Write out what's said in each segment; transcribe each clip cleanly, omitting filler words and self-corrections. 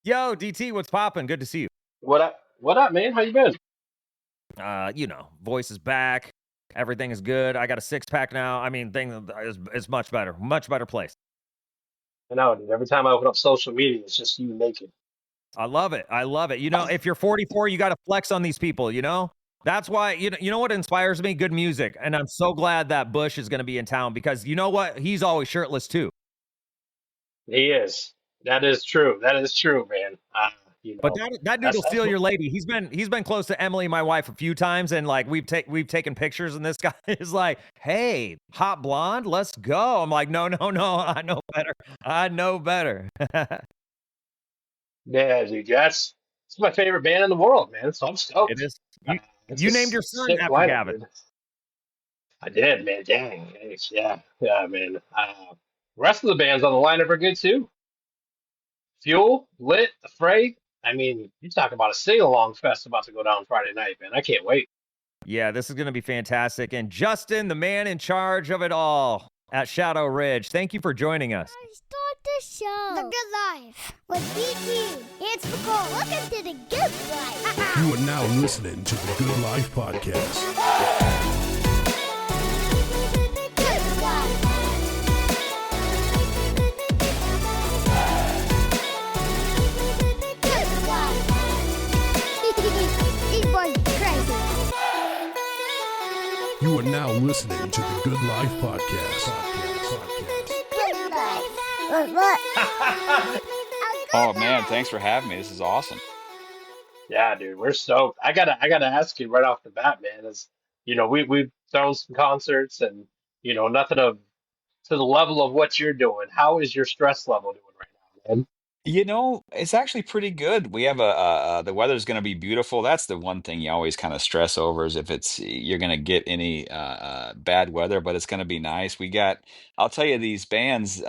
Yo, DT, what's poppin'? Good to see you. What up? What up, man? How you been? Voice is back. Everything is good. I got a six pack now. I mean, thing is much better place. I know, dude. Every time I open up social media, it's just you naked. I love it. I love it. If you're 44, you got to flex on these people. That's why you know what inspires me? Good music, and I'm so glad that Bush is going to be in town because you know what? He's always shirtless too. He is. That is true. That is true, man. But that dude will That's steal what, your lady. He's been close to Emily, my wife, a few times, and like we've taken pictures, and this guy is like, "Hey, hot blonde, let's go." I'm like, "No, no, no, I know better. I know better." yeah, dude. It's my favorite band in the world, man. So I'm It stoked. is. Uh, You it's a you named your son sick after lineup, Gavin. dude. I did, man. Dang. Thanks. Yeah, yeah, man. Rest of the bands on the lineup are good too. Fuel, Lit, the Fray. I mean, you talk about a sing-along fest about to go down Friday night, man. I can't wait. Yeah, this is going to be fantastic. And Justin, the man in charge of it all at Shadow Ridge, thank you for joining us. Start the show. The Good Life with BT. It's Spicoli. Welcome to the Good Life. You are now listening to the Good Life Podcast. Good Life. Good Life. These boys are crazy. You are now listening to the Good Life Podcast. Good Life. What? Oh man, thanks for having me. This is awesome. Yeah, dude, we're stoked. I gotta ask you right off the bat, man. Is we've thrown some concerts and nothing of to the level of what you're doing. How is your stress level doing right now, man? It's actually pretty good. We have the weather's going to be beautiful. That's the one thing you always kind of stress over is if you're going to get any bad weather, but it's going to be nice. I'll tell you, these bands,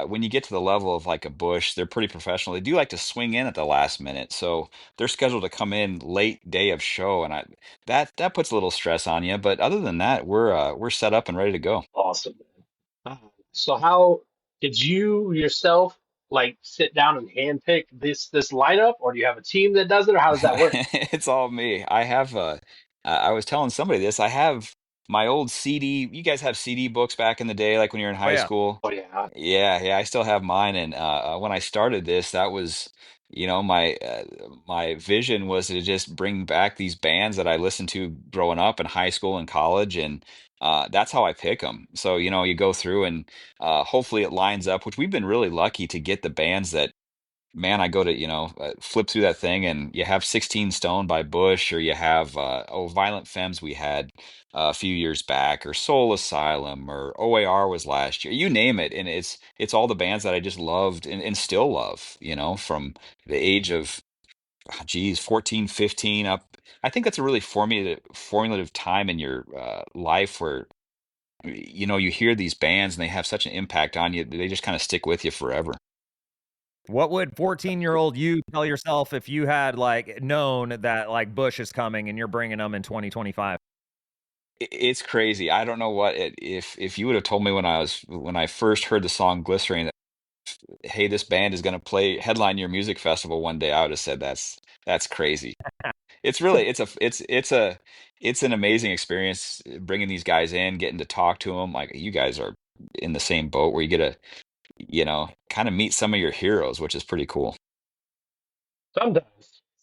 when you get to the level of like a Bush, they're pretty professional. They do like to swing in at the last minute, so they're scheduled to come in late day of show, and that puts a little stress on you. But other than that, we're set up and ready to go. Awesome, man. So how did you yourself like sit down and handpick this lineup, or do you have a team that does it, or how does that work? It's all me. I was telling somebody this. I have my old CD. You guys have CD books back in the day, like when you're in Oh high yeah. school. Oh yeah, Yeah, I still have mine. And when I started this, that was, my vision was to just bring back these bands that I listened to growing up in high school and college, and that's how I pick them. So, you go through and hopefully it lines up, which we've been really lucky to get the bands that man, I go to, flip through that thing and you have 16 Stone by Bush, or you have, Violent Femmes we had a few years back, or Soul Asylum, or OAR was last year. You name it. And it's all the bands that I just loved and still love, from the age of, 14, 15 up. I think that's a really formulative time in your life where, you hear these bands and they have such an impact on you. They just kind of stick with you forever. What would 14-year-old you tell yourself if you had like known that like Bush is coming and you're bringing them in 2025? It's crazy. I don't know if you would have told me when I first heard the song Glycerine that, hey, this band is going to play headline your music festival one day, I would have said that's crazy. It's really it's an amazing experience bringing these guys in, getting to talk to them. Like you guys are in the same boat where you get to, kind of meet some of your heroes, which is pretty cool.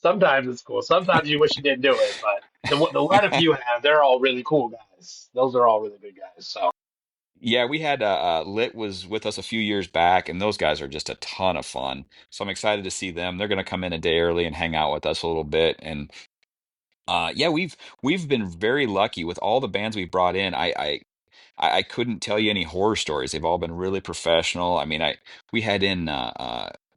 sometimes it's cool. Sometimes you wish you didn't do it, but the lineup you have, they're all really cool guys. Those are all really good guys. So Yeah, we had Lit was with us a few years back, and those guys are just a ton of fun. So I'm excited to see them. They're going to come in a day early and hang out with us a little bit. And yeah, we've been very lucky with all the bands we've brought in. I couldn't tell you any horror stories. They've all been really professional. I mean, I we had in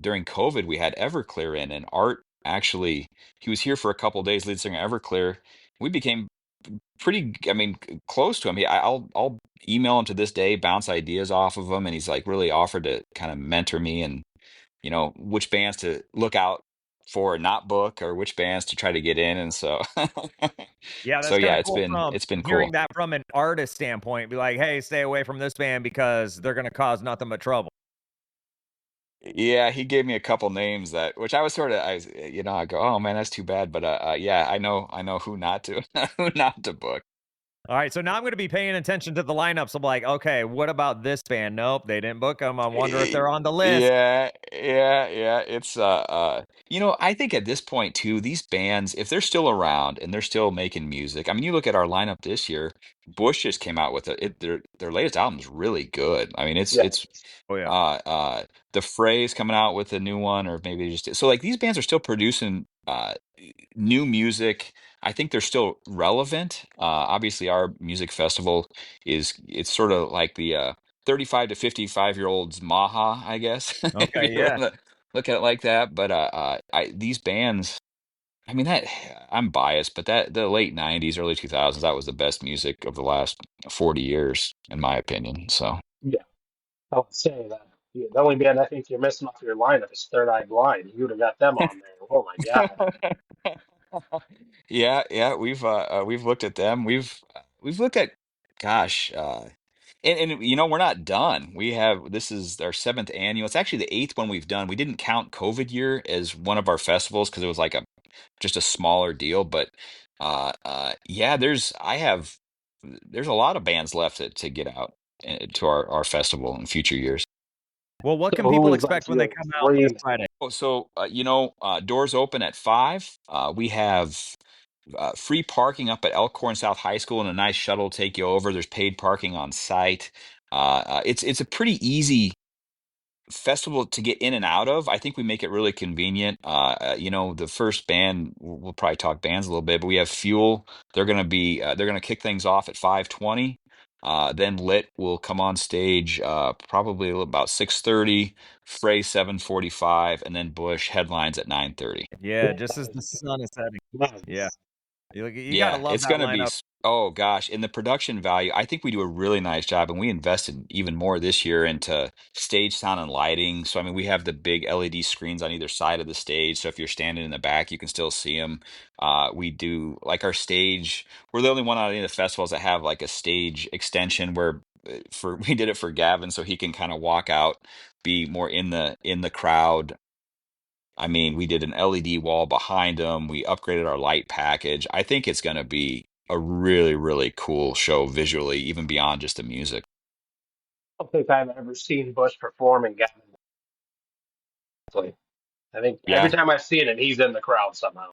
during COVID, we had Everclear in, and Art actually he was here for a couple days, lead singer of Everclear. We became pretty, I mean, close to him. I'll email him to this day, bounce ideas off of him, and he's like really offered to kind of mentor me and which bands to look out for, and not book, or which bands to try to get in, and so Yeah, so that's kind yeah, of it's cool been from it's been hearing cool. that from an artist standpoint. Be like, hey, stay away from this band because they're going to cause nothing but trouble. Yeah, he gave me a couple names that, which I was sort of, I go, oh man, that's too bad. But yeah, I know who not to, who not to book. All right, so now I'm gonna be paying attention to the lineups. I'm like, okay, what about this band? Nope, they didn't book them. I wonder if Eh, they're on the list. Yeah, yeah. It's I think at this point too, these bands, if they're still around and they're still making music, I mean, you look at our lineup this year, Bush just came out with their latest album is really good. I mean, Yeah. it's Oh yeah. the Fray's coming out with a new one, or maybe just so like these bands are still producing new music. I think they're still relevant. Obviously, our music festival it's sort of like the 35 to 55-year-olds Maha, I guess, if Okay, you yeah. want to look at it like that. But these bands, I mean, that I'm biased, but that the late 90s, early 2000s, that was the best music of the last 40 years, in my opinion. So. Yeah. I would say that. Yeah, the only band I think you're missing off your lineup is Third Eye Blind. You would have got them on there. Oh my God. Yeah, yeah, we've looked at them. We've looked at, gosh, and we're not done. This is our seventh annual. It's actually the eighth one we've done. We didn't count COVID year as one of our festivals because it was like a just a smaller deal. But yeah, there's a lot of bands left to get out to our festival in future years. Well, what So can who people is like expect when they your come out this three? Friday? Oh, so doors open at 5. We have free parking up at Elkhorn South High School, and a nice shuttle take you over. There's paid parking on site. It's a pretty easy festival to get in and out of. I think we make it really convenient. The first band, we'll probably talk bands a little bit, but we have Fuel. They're gonna kick things off at 5:20. Then Lit will come on stage probably about 6:30. Fray 7:45, and then Bush headlines at 9:30. Yeah, just as the sun is setting. Yeah, Nice. you gotta Yeah, love it's that gonna be. lineup. Oh gosh, in the production value, I think we do a really nice job, and we invested even more this year into stage sound and lighting. So I mean, we have the big LED screens on either side of the stage, so if you're standing in the back, you can still see them. We do like our stage. We're the only one on any of the festivals that have like a stage extension where for we did it for Gavin, so he can kind of walk out, be more in the crowd. I mean, we did an LED wall behind them. We upgraded our light package. I think it's going to be a really, really cool show visually, even beyond just the music. I don't think I've ever seen Bush perform and Gavin play. I think every Yeah, time I've seen him, he's in the crowd somehow.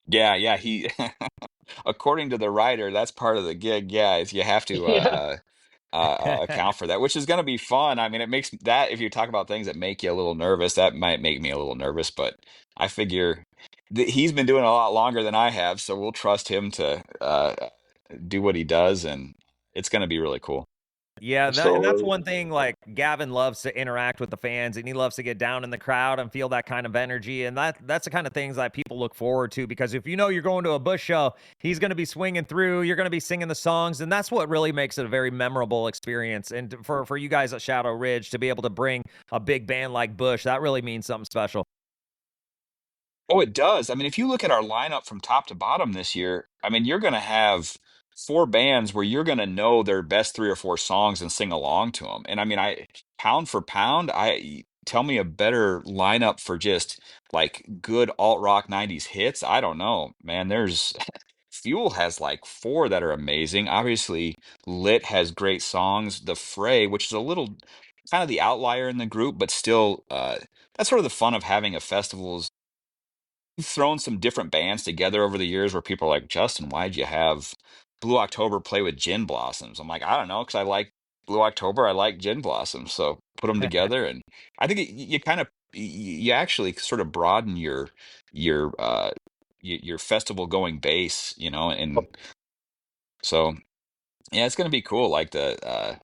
yeah. He, according to the writer, that's part of the gig. Yeah, is you have to Yeah. account for that, which is going to be fun. I mean, it makes that if you talk about things that make you a little nervous, that might make me a little nervous, but I figure he's been doing it a lot longer than I have, so we'll trust him to do what he does, and it's going to be really cool. Yeah, that's Absolutely. one thing, like, Gavin loves to interact with the fans, and he loves to get down in the crowd and feel that kind of energy, and that's the kind of things that people look forward to, because if you know you're going to a Bush show, he's gonna be swinging through, you're gonna be singing the songs, and that's what really makes it a very memorable experience, and for you guys at Shadow Ridge to be able to bring a big band like Bush, that really means something special. Oh, it does. I mean, if you look at our lineup from top to bottom this year, I mean, you're going to have four bands where you're going to know their best three or four songs and sing along to them. And I mean, I pound for pound, I tell me a better lineup for just like good alt rock 90s hits. I don't know, man. There's Fuel has like four that are amazing. Obviously, Lit has great songs. The Fray, which is a little kind of the outlier in the group, but still, that's sort of the fun of having a festival thrown some different bands together over the years where people are like, Justin, why'd you have Blue October play with Gin Blossoms? I'm like, I don't know, because I like Blue October, I like Gin Blossoms, so put them together, and I think you kind of you actually sort of broaden your your festival going base, and so yeah, it's gonna be cool. Like the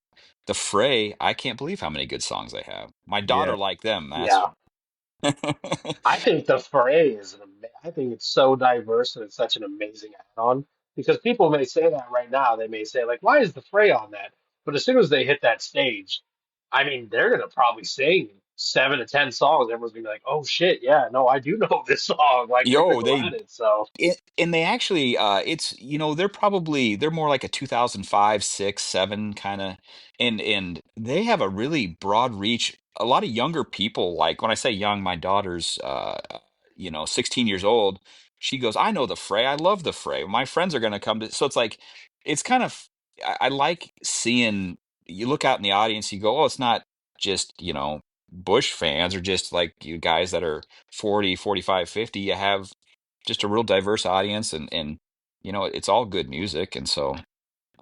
Fray, I can't believe how many good songs they have. My Yeah. daughter liked them. That's Yeah. I think the Fray is I think it's so diverse and it's such an amazing add-on because people may say that right now. They may say like, "Why is the Fray on that?" But as soon as they hit that stage, I mean, they're gonna probably sing. 7 to 10 songs, everyone's gonna be like, "Oh shit, yeah, no, I do know this song." Like they're gonna Yo, go they at it. So and they actually it's they're more like a 2005, 6, 7 kind of, and they have a really broad reach. A lot of younger people, like when I say young, my daughter's 16 years old. She goes, "I know the Fray. I love the Fray. My friends are going to come to." So it's like it's kind of I like seeing you look out in the audience, you go, "Oh, it's not just, Bush fans or just like you guys that are 40, 45, 50. You have just a real diverse audience, and it's all good music, and so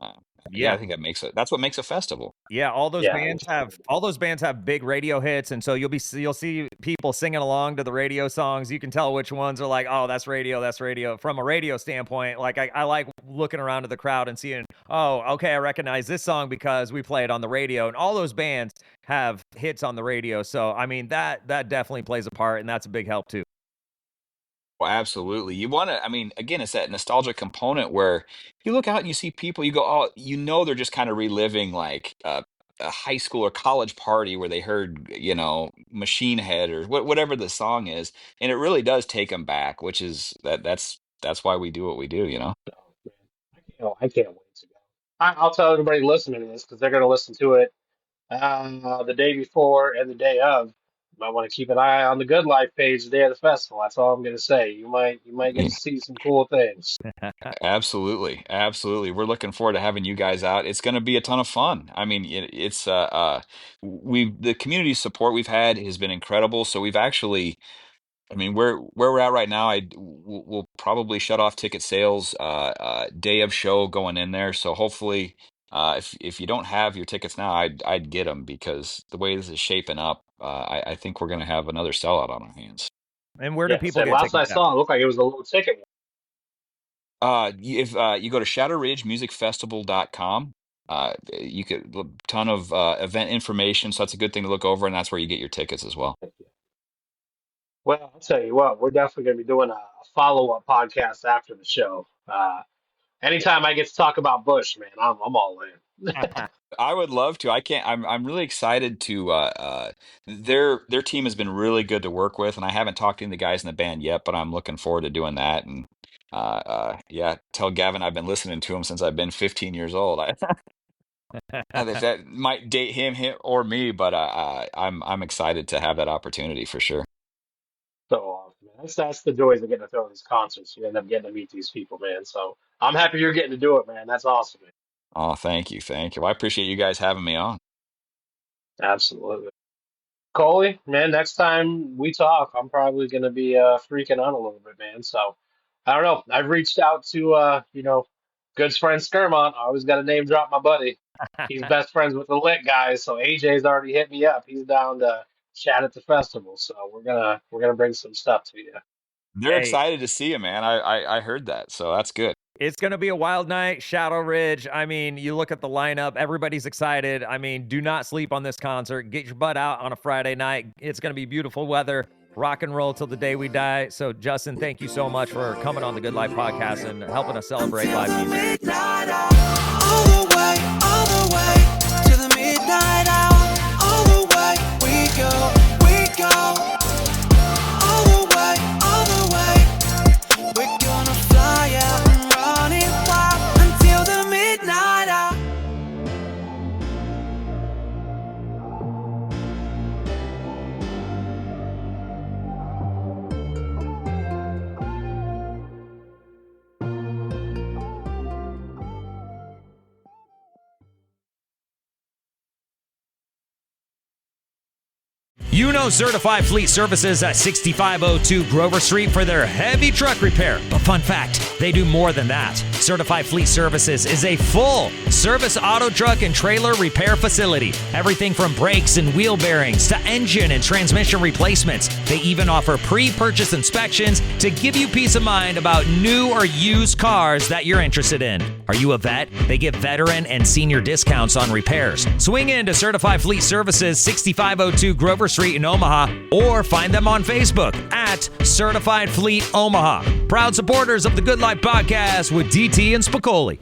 uh, yeah, Yeah. I think that's what makes a festival. Yeah, yeah, all those bands have big radio hits, and so you'll see people singing along to the radio songs. You can tell which ones are like, oh, that's radio, that's radio. From a radio standpoint, like I like looking around to the crowd and seeing, oh, okay, I recognize this song because we play it on the radio, and all those bands have hits on the radio. So I mean that definitely plays a part, and that's a big help too. Well, absolutely. You want to, I mean, again, it's that nostalgic component where you look out and you see people, you go, oh, they're just kind of reliving like a high school or college party where they heard, Machine Head or whatever the song is, and it really does take them back, which is that's why we do what we do. I can't wait to go. I'll tell everybody listening to this because they're gonna listen to it the day before and the day of. You might want to keep an eye on the Good Life page the day of the festival. That's all I'm gonna say. You might get to see some cool things. Absolutely, absolutely. We're looking forward to having you guys out. It's going to be a ton of fun. I mean, it's the community support we've had has been incredible. So we've actually, I mean, where we're at right now, we'll probably shut off ticket sales day of show going in there. So hopefully, if you don't have your tickets now, I'd get them because the way this is shaping up, I think we're going to have another sellout on our hands. And where do Yeah, people so get last I tickets at? saw, it looked like it was a little ticket. If you go to shadowridgemusicfestival.com, you could ton of event information, so that's a good thing to look over, and that's where you get your tickets as well. Well, I'll tell you what, we're definitely going to be doing a follow-up podcast after the show. Anytime I get to talk about Bush, man, I'm all in. I would love to. I can't. I'm really excited to. Their team has been really good to work with, and I haven't talked to the guys in the band yet, but I'm looking forward to doing that. And yeah, tell Gavin I've been listening to him since I've been 15 years old. That might date him or me, but I'm excited to have that opportunity for sure. So awesome, man. That's the joys of getting to throw these concerts. You end up getting to meet these people, man. So I'm happy you're getting to do it, man. That's awesome, man. Oh, thank you, thank you. Well, I appreciate you guys having me on. Absolutely. Coley, man, next time we talk, I'm probably going to be freaking out a little bit, man. So I don't know. I've reached out to, good friend Skirmont. I always got to name drop my buddy. He's best friends with the Lit guys. So AJ's already hit me up. He's down to chat at the festival. So we're gonna bring some stuff to you. They're Hey, excited to see you, man. I heard that, so that's good. it's going to be a wild night, Shadow Ridge. I mean, you look at the lineup, everybody's excited. I mean, do not sleep on this concert. Get your butt out on a Friday night. It's going to be beautiful weather, rock and roll till the day we die. So, Justin, thank you so much for coming on the Good Life podcast and helping us celebrate live music. All the way to the midnight hour. All the way we go. All the way. We're gonna fly out and run it wild until the midnight hour. You know Certified Fleet Services at 6502 Grover Street for their heavy truck repair. But fun fact, they do more than that. Certified Fleet Services is a full service auto truck and trailer repair facility. Everything from brakes and wheel bearings to engine and transmission replacements. They even offer pre-purchase inspections to give you peace of mind about new or used cars that you're interested in. Are you a vet? They give veteran and senior discounts on repairs. Swing in to Certified Fleet Services, 6502 Grover Street in Omaha, or find them on Facebook at Certified Fleet Omaha. Proud supporters of the Good Life podcast with DT and Spicoli.